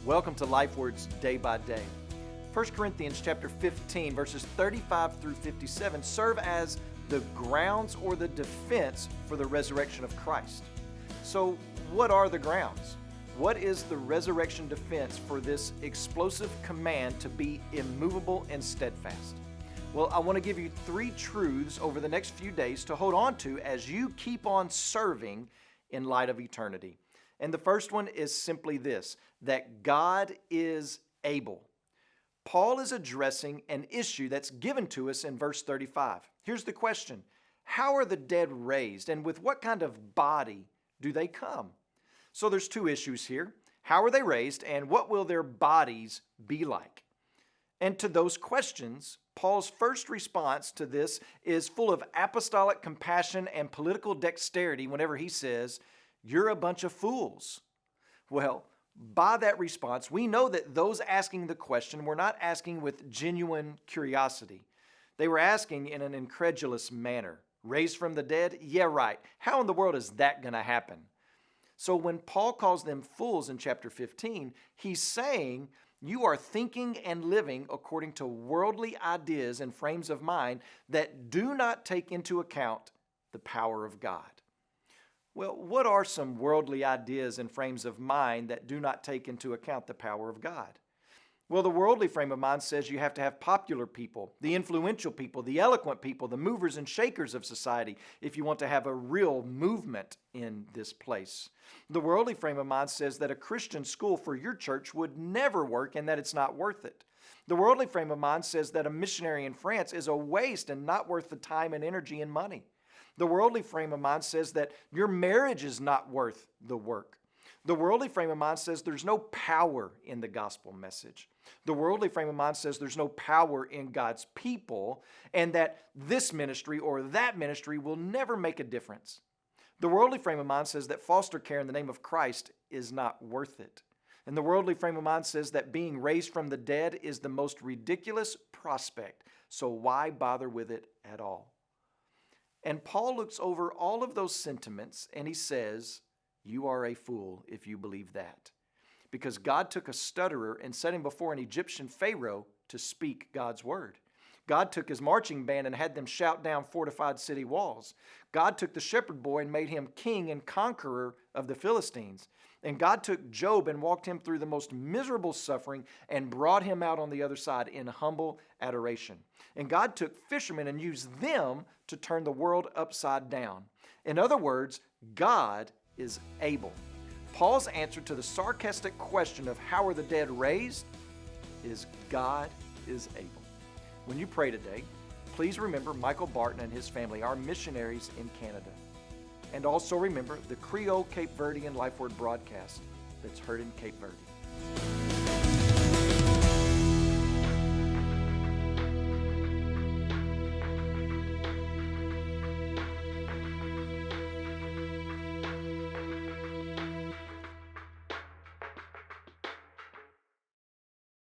Welcome to LifeWords Day by Day. 1 Corinthians chapter 15, verses 35 through 57 serve as the grounds or the defense for the resurrection of Christ. So, what are the grounds? What is the resurrection defense for this explosive command to be immovable and steadfast? Well, I want to give you 3 truths over the next few days to hold on to as you keep on serving in light of eternity. And the first one is simply this, that God is able. Paul is addressing an issue that's given to us in verse 35. Here's the question: how are the dead raised, and with what kind of body do they come? So there's 2 issues here. How are they raised, and what will their bodies be like? And to those questions, Paul's first response to this is full of apostolic compassion and political dexterity whenever he says, "You're a bunch of fools." Well, by that response, we know that those asking the question were not asking with genuine curiosity. They were asking in an incredulous manner. Raised from the dead? Yeah, right. How in the world is that going to happen? So when Paul calls them fools in chapter 15, he's saying you are thinking and living according to worldly ideas and frames of mind that do not take into account the power of God. Well, what are some worldly ideas and frames of mind that do not take into account the power of God? Well, the worldly frame of mind says you have to have popular people, the influential people, the eloquent people, the movers and shakers of society if you want to have a real movement in this place. The worldly frame of mind says that a Christian school for your church would never work and that it's not worth it. The worldly frame of mind says that a missionary in France is a waste and not worth the time and energy and money. The worldly frame of mind says that your marriage is not worth the work. The worldly frame of mind says there's no power in the gospel message. The worldly frame of mind says there's no power in God's people and that this ministry or that ministry will never make a difference. The worldly frame of mind says that foster care in the name of Christ is not worth it. And the worldly frame of mind says that being raised from the dead is the most ridiculous prospect, so why bother with it at all? And Paul looks over all of those sentiments and he says, you are a fool if you believe that. Because God took a stutterer and set him before an Egyptian Pharaoh to speak God's word. God took his marching band and had them shout down fortified city walls. God took the shepherd boy and made him king and conqueror of the Philistines. And God took Job and walked him through the most miserable suffering and brought him out on the other side in humble adoration. And God took fishermen and used them to turn the world upside down. In other words, God is able. Paul's answer to the sarcastic question of how are the dead raised is God is able. When you pray today, please remember Michael Barton and his family, our missionaries in Canada. And also remember the Creole Cape Verdean LifeWord broadcast that's heard in Cape Verde.